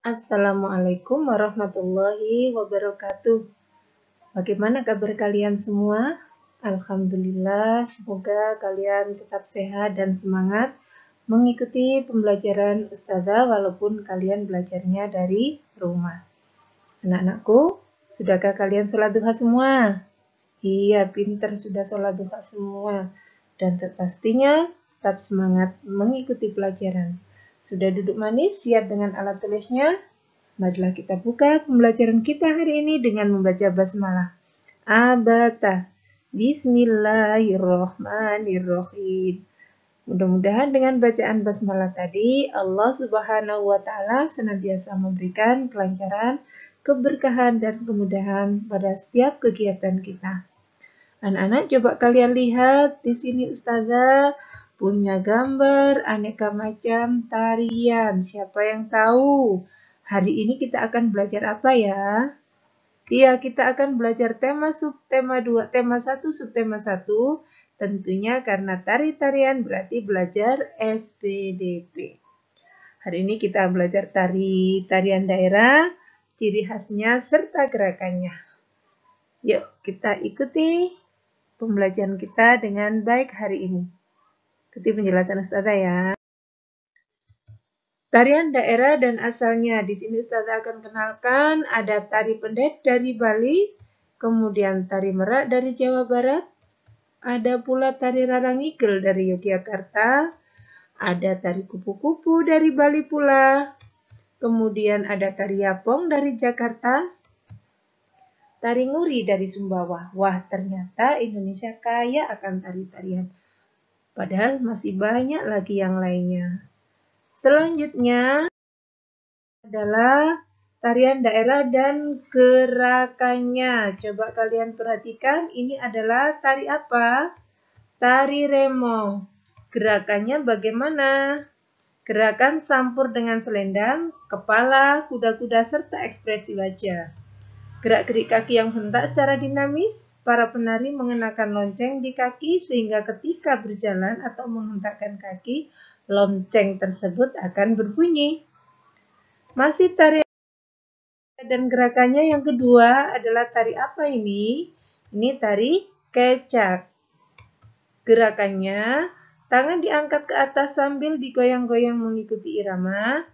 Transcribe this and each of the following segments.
Assalamualaikum warahmatullahi wabarakatuh. Bagaimana kabar kalian semua? Alhamdulillah, semoga kalian tetap sehat dan semangat mengikuti pembelajaran Ustazah walaupun kalian belajarnya dari rumah. Anak-anakku, sudahkah kalian sholat duha semua? Iya, pinter sudah sholat duha semua. Dan pastinya tetap semangat mengikuti pelajaran. Sudah duduk manis, siap dengan alat tulisnya? Marilah kita buka pembelajaran kita hari ini dengan membaca basmalah. Abata. Bismillahirrohmanirrohim. Mudah-mudahan dengan bacaan basmalah tadi, Allah Subhanahu wa Ta'ala senantiasa memberikan kelancaran, keberkahan, dan kemudahan pada setiap kegiatan kita. Anak-anak, coba kalian lihat di sini Ustazah punya gambar aneka macam tarian. Siapa yang tahu? Hari ini kita akan belajar apa ya? Iya, kita akan belajar tema, subtema 2, tema 1, subtema 1. Tentunya karena tari-tarian berarti belajar SPDP. Hari ini kita belajar tarian daerah, ciri khasnya serta gerakannya. Yuk, kita ikuti pembelajaran kita dengan baik hari ini. Ikuti penjelasan Ustazah ya. Tarian daerah dan asalnya. Di sini Ustazah akan kenalkan ada tari pendet dari Bali, kemudian tari merak dari Jawa Barat, ada pula tari rarangigel dari Yogyakarta, ada tari kupu-kupu dari Bali pula, kemudian ada tari yapong dari Jakarta, tari nguri dari Sumbawa. Wah, ternyata Indonesia kaya akan tari-tarian. Padahal masih banyak lagi yang lainnya. Selanjutnya adalah tarian daerah dan gerakannya. Coba kalian perhatikan, ini adalah tari apa? Tari remo. Gerakannya bagaimana? Gerakan campur dengan selendang, kepala, kuda-kuda, serta ekspresi wajah. Gerak-gerik kaki yang hentak secara dinamis, para penari mengenakan lonceng di kaki sehingga ketika berjalan atau menghentakkan kaki, lonceng tersebut akan berbunyi. Masih tari dan gerakannya yang kedua adalah tari apa ini? Ini tari kecak. Gerakannya, tangan diangkat ke atas sambil digoyang-goyang mengikuti irama.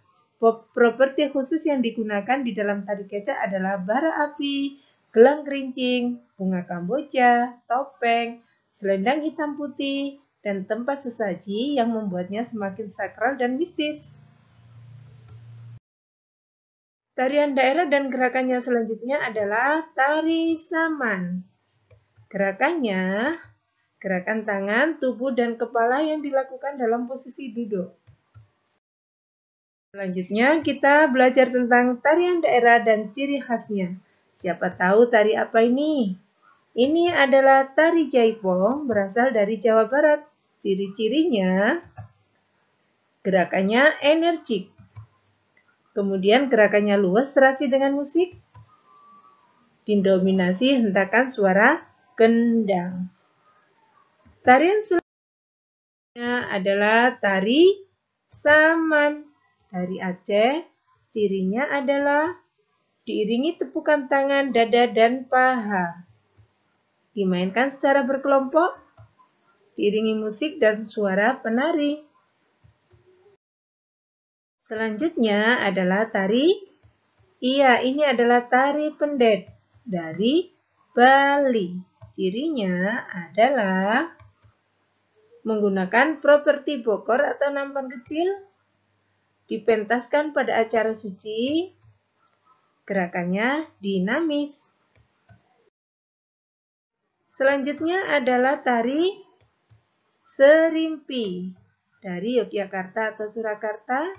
Properti khusus yang digunakan di dalam tari kecak adalah bara api, gelang kerincing, bunga kamboja, topeng, selendang hitam putih, dan tempat sesaji yang membuatnya semakin sakral dan mistis. Tarian daerah dan gerakannya selanjutnya adalah tari saman. Gerakannya, gerakan tangan, tubuh, dan kepala yang dilakukan dalam posisi duduk. Selanjutnya, kita belajar tentang tarian daerah dan ciri khasnya. Siapa tahu tari apa ini? Ini adalah tari jaipong, berasal dari Jawa Barat. Ciri-cirinya, gerakannya energik. Kemudian gerakannya luas serasi dengan musik. Didominasi hentakan suara gendang. Tarian selanjutnya adalah tari saman. Dari Aceh, cirinya adalah diiringi tepukan tangan, dada, dan paha. Dimainkan secara berkelompok, diiringi musik dan suara penari. Selanjutnya adalah tari. Iya, ini adalah tari pendet dari Bali. Cirinya adalah menggunakan properti bokor atau nampan kecil, dipentaskan pada acara suci, gerakannya dinamis. Selanjutnya adalah tari serimpi dari Yogyakarta atau Surakarta.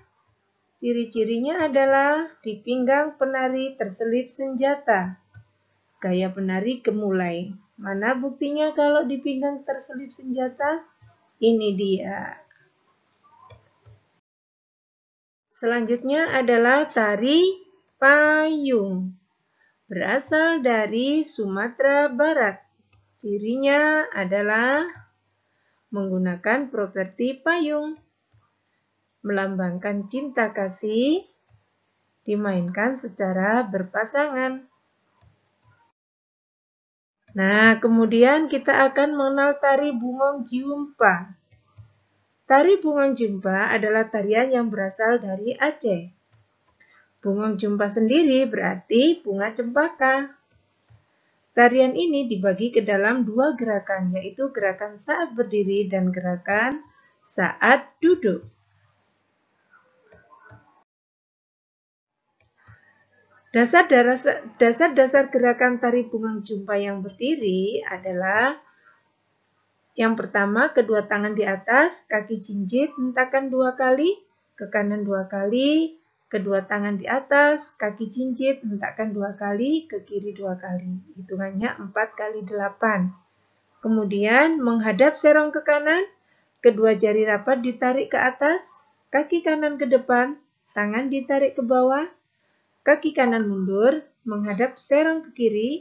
Ciri-cirinya adalah di pinggang penari terselip senjata. Gaya penari gemulai. Mana buktinya kalau di pinggang terselip senjata? Ini dia. Selanjutnya adalah tari payung. Berasal dari Sumatera Barat. Cirinya adalah menggunakan properti payung. Melambangkan cinta kasih, dimainkan secara berpasangan. Nah, kemudian kita akan mengenal tari Bungong Jumpa. Tari Bungong Jumpa adalah tarian yang berasal dari Aceh. Bungong Jumpa sendiri berarti bunga cempaka. Tarian ini dibagi ke dalam dua gerakan, yaitu gerakan saat berdiri dan gerakan saat duduk. Dasar-dasar gerakan tari Bungong Jumpa yang berdiri adalah yang pertama, kedua tangan di atas, kaki jinjit, hentakan 2 kali, ke kanan 2 kali, kedua tangan di atas, kaki jinjit, hentakan 2 kali, ke kiri 2 kali. Hitungannya 4 kali 8. Kemudian menghadap serong ke kanan, kedua jari rapat ditarik ke atas, kaki kanan ke depan, tangan ditarik ke bawah, kaki kanan mundur, menghadap serong ke kiri,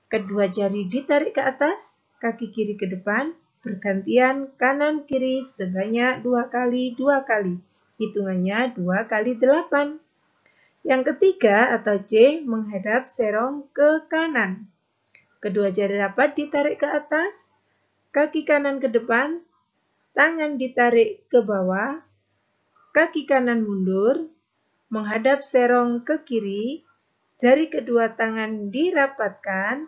kedua jari ditarik ke atas, kaki kiri ke depan, bergantian kanan kiri sebanyak 2 kali 2 kali. Hitungannya 2 kali 8. Yang ketiga atau C, menghadap serong ke kanan. Kedua jari rapat ditarik ke atas, kaki kanan ke depan, tangan ditarik ke bawah, kaki kanan mundur, menghadap serong ke kiri, jari kedua tangan dirapatkan,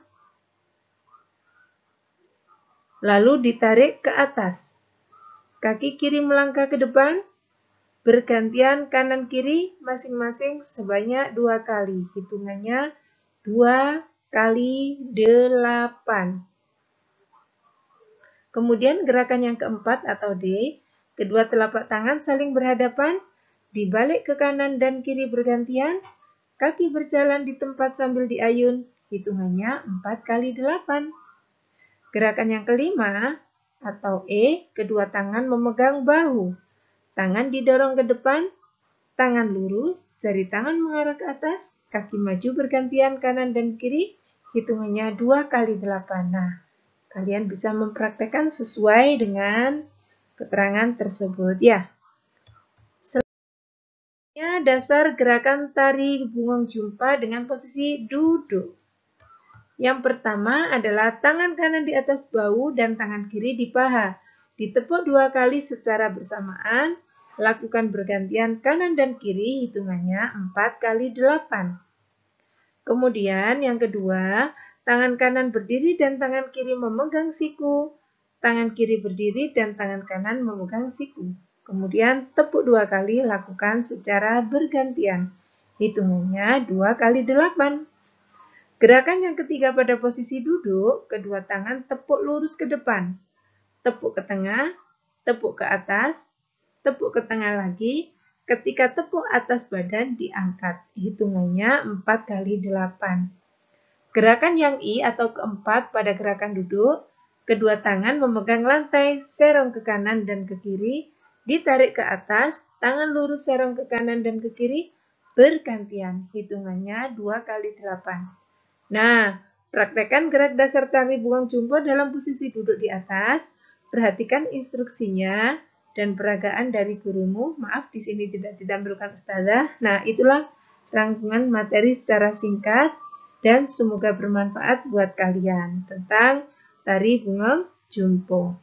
lalu ditarik ke atas. Kaki kiri melangkah ke depan, bergantian kanan kiri masing-masing sebanyak 2 kali. Hitungannya 2 kali 8. Kemudian gerakan yang keempat atau D, kedua telapak tangan saling berhadapan, dibalik ke kanan dan kiri bergantian, kaki berjalan di tempat sambil diayun. Hitungannya 4 kali 8. Gerakan yang kelima atau E, kedua tangan memegang bahu. Tangan didorong ke depan, tangan lurus, jari tangan mengarah ke atas, kaki maju bergantian kanan dan kiri, hitungannya 2 kali 8. Nah, kalian bisa mempraktekkan sesuai dengan keterangan tersebut ya. Selanjutnya dasar gerakan tari Bungong Jumpa dengan posisi duduk. Yang pertama adalah tangan kanan di atas bahu dan tangan kiri di paha. Ditepuk 2 kali secara bersamaan, lakukan bergantian kanan dan kiri, hitungannya 4 kali 8. Kemudian yang kedua, tangan kanan berdiri dan tangan kiri memegang siku. Tangan kiri berdiri dan tangan kanan memegang siku. Kemudian tepuk 2 kali, lakukan secara bergantian. Hitungannya 2 kali 8. Gerakan yang ketiga pada posisi duduk, kedua tangan tepuk lurus ke depan, tepuk ke tengah, tepuk ke atas, tepuk ke tengah lagi. Ketika tepuk atas badan diangkat, hitungannya 4 kali 8. Gerakan yang I atau keempat pada gerakan duduk, kedua tangan memegang lantai, serong ke kanan dan ke kiri, ditarik ke atas, tangan lurus serong ke kanan dan ke kiri, bergantian, hitungannya 2 kali 8. Nah, praktekkan gerak dasar tari Bungong Jumpa dalam posisi duduk di atas. Perhatikan instruksinya dan peragaan dari gurumu. Maaf, di sini tidak ditampilkan Ustazah. Nah, itulah rangkuman materi secara singkat dan semoga bermanfaat buat kalian tentang tari Bungong Jumpa.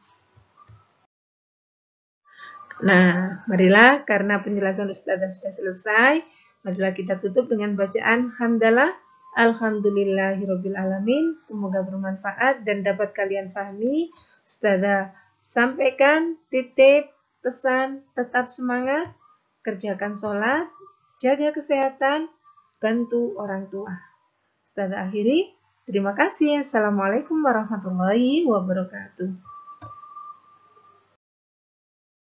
Nah, marilah karena penjelasan Ustazah sudah selesai, marilah kita tutup dengan bacaan hamdalah. Alhamdulillahirrabbilalamin. Semoga bermanfaat dan dapat kalian pahami. Ustazah sampaikan titip pesan tetap semangat, kerjakan sholat, jaga kesehatan, bantu orang tua. Ustazah akhiri. Terima kasih. Assalamualaikum warahmatullahi wabarakatuh.